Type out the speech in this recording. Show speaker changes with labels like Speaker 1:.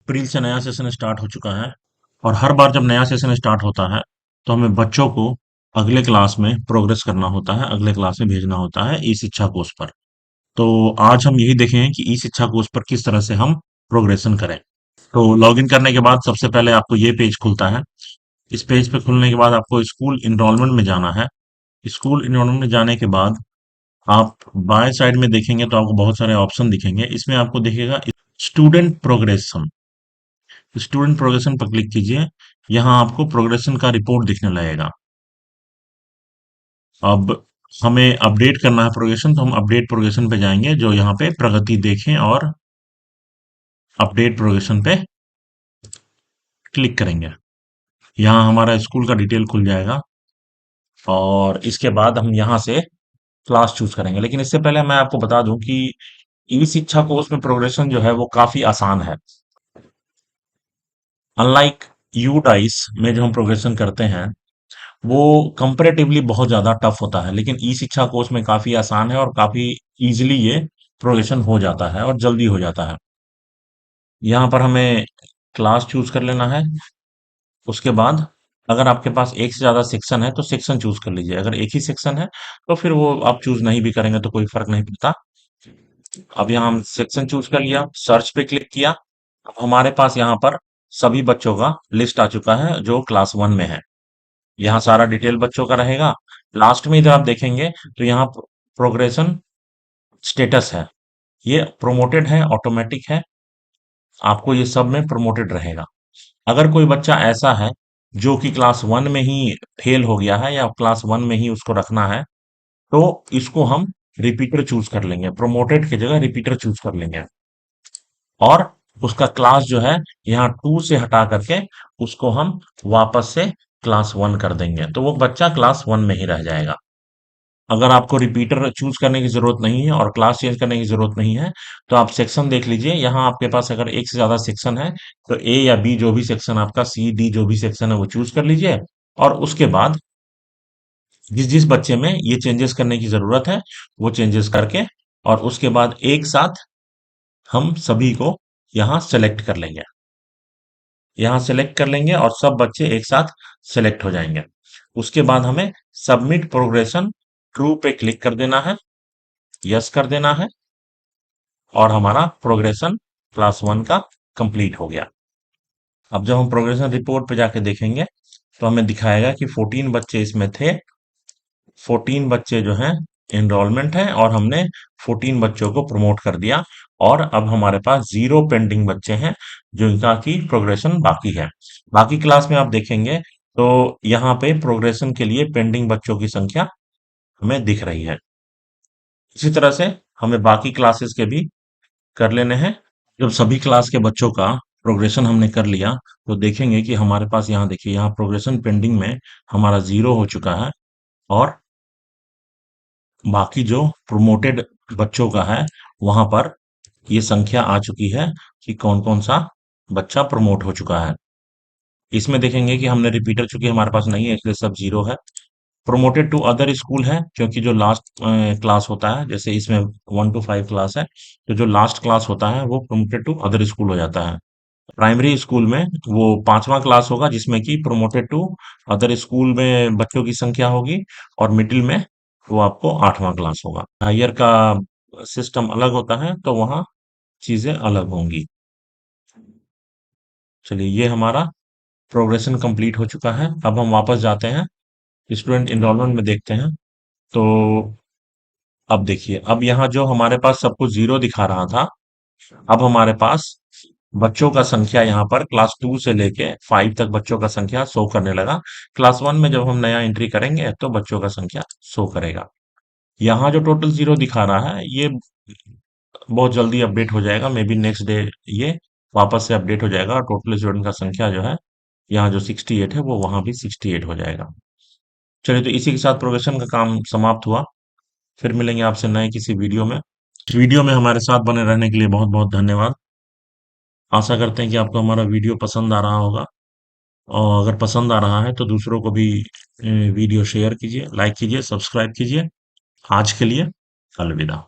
Speaker 1: अप्रैल से नया session start हो चुका है और हर बार जब नया सेशन स्टार्ट होता है तो हमें बच्चों को अगले क्लास में प्रोग्रेस करना होता है, अगले क्लास में भेजना होता है ई शिक्षा कोर्स पर। तो आज हम यही देखेंगे कि ई शिक्षा कोर्स पर किस तरह से हम प्रोग्रेशन करें। तो लॉगिन करने के बाद सबसे पहले आपको ये पेज खुलता है। इस पेज पे खुलने के बाद आपको स्कूल इनरोलमेंट में जाना है। स्कूल इनरोलमेंट में जाने के बाद आप बाएं साइड में देखेंगे तो आपको बहुत सारे ऑप्शन दिखेंगे। इसमें आपको दिखेगा स्टूडेंट प्रोग्रेशन। स्टूडेंट प्रोग्रेशन पर क्लिक कीजिए। यहाँ आपको प्रोग्रेशन का रिपोर्ट दिखने लगेगा। अब हमें अपडेट करना है प्रोग्रेशन, तो हम अपडेट प्रोग्रेशन पे जाएंगे, जो यहाँ पे प्रगति देखें और अपडेट प्रोग्रेशन पे क्लिक करेंगे। यहाँ हमारा स्कूल का डिटेल खुल जाएगा और इसके बाद हम यहाँ से क्लास चूज करेंगे। लेकिन इससे पहले मैं आपको बता दूं कि ई शिक्षा कोर्स में प्रोग्रेशन जो है वो काफी आसान है। अनलाइक यू डाइस में जो हम प्रोग्रेशन करते हैं वो कंपैरेटिवली बहुत ज्यादा टफ होता है, लेकिन ई शिक्षा कोर्स में काफी आसान है और काफी इजीली ये प्रोग्रेशन हो जाता है और जल्दी हो जाता है। यहाँ पर हमें क्लास चूज कर लेना है। उसके बाद अगर आपके पास एक से ज्यादा सेक्शन है तो सेक्शन चूज कर लीजिए। अगर एक ही सेक्शन है तो फिर वो आप चूज नहीं भी करेंगे तो कोई फर्क नहीं पड़ता। अब यहाँ हम सेक्शन चूज कर लिया, सर्च पे क्लिक किया। अब हमारे पास यहाँ पर सभी बच्चों का लिस्ट आ चुका है जो क्लास वन में है। यहाँ सारा डिटेल बच्चों का रहेगा। लास्ट में इधर आप देखेंगे तो यहाँ प्रोग्रेशन स्टेटस है। ये प्रोमोटेड है, ऑटोमेटिक है। आपको ये सब में प्रमोटेड रहेगा। अगर कोई बच्चा ऐसा है जो कि क्लास वन में ही फेल हो गया है या क्लास वन में ही उसको रखना है, तो इसको हम रिपीटर चूज कर लेंगे, प्रोमोटेड की जगह रिपीटर चूज कर लेंगे। और उसका क्लास जो है यहाँ टू से हटा करके उसको हम वापस से क्लास वन कर देंगे, तो वो बच्चा क्लास वन में ही रह जाएगा। अगर आपको रिपीटर चूज करने की जरूरत नहीं है और क्लास चेंज करने की जरूरत नहीं है, तो आप सेक्शन देख लीजिए। यहाँ आपके पास अगर एक से ज्यादा सेक्शन है तो ए या बी, जो भी सेक्शन आपका, सी डी जो भी सेक्शन है वो चूज कर लीजिए। और उसके बाद जिस जिस बच्चे में ये चेंजेस करने की जरूरत है वो चेंजेस करके और उसके बाद एक साथ हम सभी को यहाँ सेलेक्ट कर लेंगे। यहाँ सेलेक्ट कर लेंगे और सब बच्चे एक साथ सेलेक्ट हो जाएंगे। उसके बाद हमें सबमिट प्रोग्रेशन ट्रू पे क्लिक कर देना है, यस कर देना है और हमारा प्रोग्रेशन क्लास वन का कंप्लीट हो गया। अब जब हम प्रोग्रेशन रिपोर्ट पे जाके देखेंगे तो हमें दिखाएगा कि 14 बच्चे इसमें थे। 14 बच्चे जो हैं एनरोलमेंट है और हमने 14 बच्चों को प्रमोट कर दिया। और अब हमारे पास 0 पेंडिंग बच्चे हैं जो इनका की प्रोग्रेशन बाकी है। बाकी क्लास में आप देखेंगे तो यहाँ पे प्रोग्रेशन के लिए पेंडिंग बच्चों की संख्या हमें दिख रही है। इसी तरह से हमें बाकी क्लासेस के भी कर लेने हैं। जब सभी क्लास के बच्चों का प्रोग्रेशन हमने कर लिया तो देखेंगे कि हमारे पास यहाँ देखिए, यहाँ प्रोग्रेशन पेंडिंग में हमारा 0 हो चुका है और बाकी जो प्रोमोटेड बच्चों का है वहां पर ये संख्या आ चुकी है कि कौन कौन सा बच्चा प्रमोट हो चुका है। इसमें देखेंगे कि हमने रिपीटर चूंकि हमारे पास नहीं है इसलिए सब 0 है। प्रोमोटेड टू अदर स्कूल है क्योंकि जो लास्ट क्लास होता है, जैसे इसमें 1 to 5 क्लास है, तो जो लास्ट क्लास होता है वो प्रोमोटेड टू अदर स्कूल हो जाता है। प्राइमरी स्कूल में वो पांचवा क्लास होगा जिसमें कि प्रोमोटेड टू अदर स्कूल में बच्चों की संख्या होगी। और मिडिल में वो आपको आठवां क्लास होगा। हायर का सिस्टम अलग होता है तो वहाँ चीजें अलग होंगी। चलिए, ये हमारा प्रोग्रेशन कंप्लीट हो चुका है। अब हम वापस जाते हैं स्टूडेंट एनरोलमेंट में, देखते हैं। तो अब देखिए, अब यहाँ जो हमारे पास सब कुछ 0 दिखा रहा था, अब हमारे पास बच्चों का संख्या यहाँ पर क्लास 2 से लेके 5 तक बच्चों का संख्या शो करने लगा। क्लास 1 में जब हम नया एंट्री करेंगे तो बच्चों का संख्या शो करेगा। यहाँ जो टोटल 0 दिखा रहा है ये बहुत जल्दी अपडेट हो जाएगा, मे बी नेक्स्ट डे ये वापस से अपडेट हो जाएगा और टोटल स्टूडेंट का संख्या जो है यहाँ जो 68 है वो वहां भी 68 हो जाएगा। चलिए, तो इसी के साथ प्रोग्रेशन का काम समाप्त हुआ। फिर मिलेंगे आपसे नए किसी वीडियो में। वीडियो में हमारे साथ बने रहने के लिए बहुत बहुत धन्यवाद। आशा करते हैं कि आपको हमारा वीडियो पसंद आ रहा होगा और अगर पसंद आ रहा है तो दूसरों को भी वीडियो शेयर कीजिए, लाइक कीजिए, सब्सक्राइब कीजिए। आज के लिए अलविदा।